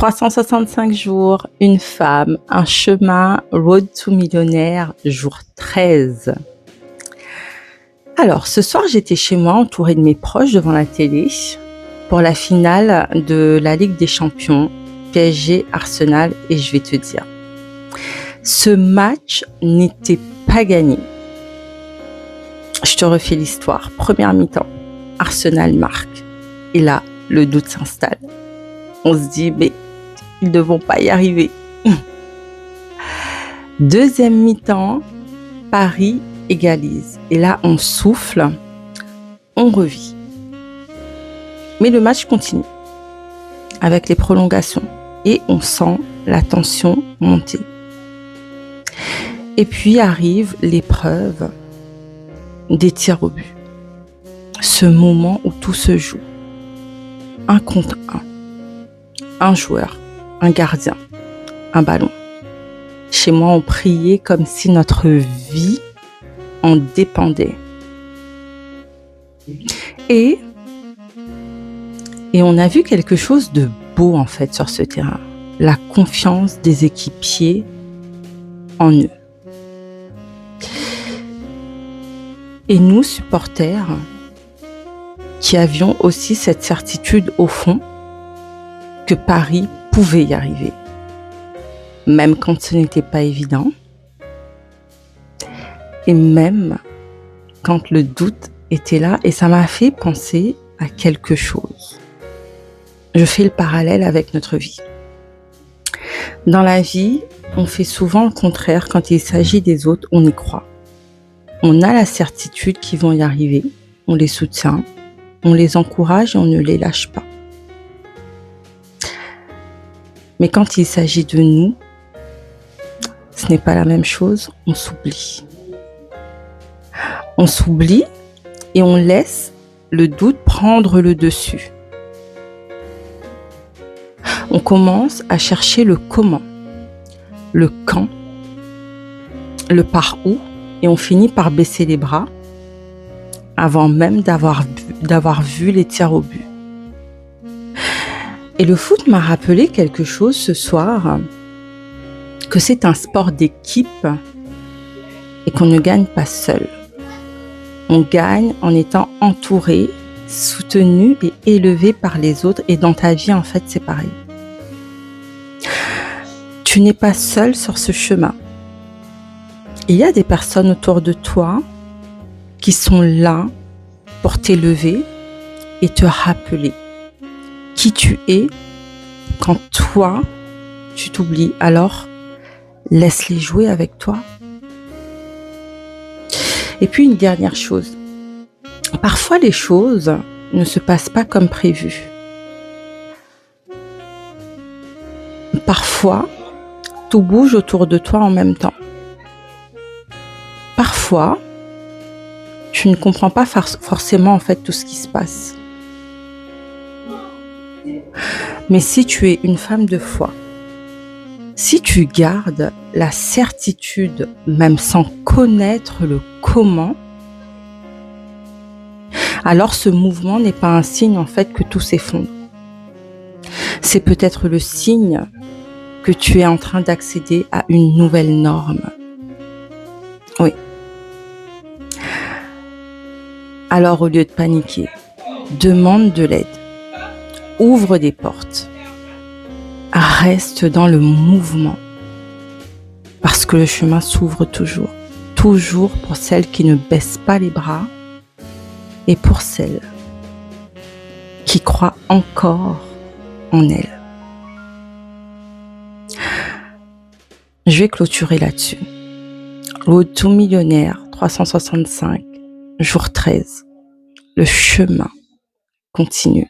365 jours, une femme, un chemin, Road to Millionnaire, jour 13. Alors, ce soir, j'étais chez moi, entourée de mes proches devant la télé, pour la finale de la Ligue des Champions, PSG Arsenal, et je vais te dire, ce match n'était pas gagné. Je te refais l'histoire. Première mi-temps, Arsenal marque. Et là, le doute s'installe. On se dit, mais ils ne vont pas y arriver. Deuxième mi-temps, Paris égalise. Et là, on souffle, on revit. Mais le match continue avec les prolongations. Et on sent la tension monter. Et puis arrive l'épreuve des tirs au but. Ce moment où tout se joue. 1 contre 1. Un joueur, un gardien, un ballon. Chez moi, on priait comme si notre vie en dépendait. Et on a vu quelque chose de beau en fait sur ce terrain. La confiance des équipiers en eux. Et nous, supporters, qui avions aussi cette certitude au fond que Paris pouvait y arriver, même quand ce n'était pas évident, et même quand le doute était là, et ça m'a fait penser à quelque chose. Je fais le parallèle avec notre vie. Dans la vie, on fait souvent le contraire. Quand il s'agit des autres, on y croit. On a la certitude qu'ils vont y arriver, on les soutient, on les encourage et on ne les lâche pas. Mais quand il s'agit de nous, ce n'est pas la même chose, on s'oublie. On s'oublie et on laisse le doute prendre le dessus. On commence à chercher le comment, le quand, le par où, et on finit par baisser les bras avant même d'avoir vu les tirs au but. Et le foot m'a rappelé quelque chose ce soir, que c'est un sport d'équipe et qu'on ne gagne pas seul. On gagne en étant entouré, soutenu et élevé par les autres, et dans ta vie en fait c'est pareil. Tu n'es pas seul sur ce chemin. Il y a des personnes autour de toi qui sont là pour t'élever et te rappeler qui tu es quand toi, tu t'oublies. Alors, laisse-les jouer avec toi. Et puis, une dernière chose. Parfois, les choses ne se passent pas comme prévu. Parfois, tout bouge autour de toi en même temps. Parfois, tu ne comprends pas forcément en fait tout ce qui se passe. Mais si tu es une femme de foi, si tu gardes la certitude, même sans connaître le comment, alors ce mouvement n'est pas un signe en fait que tout s'effondre. C'est peut-être le signe que tu es en train d'accéder à une nouvelle norme. Oui. Alors au lieu de paniquer, demande de l'aide, ouvre des portes, reste dans le mouvement, parce que le chemin s'ouvre toujours, toujours pour celles qui ne baissent pas les bras et pour celles qui croient encore en elles. Je vais clôturer là-dessus. Road to Millionnaire 365, jour 13. Le chemin continue.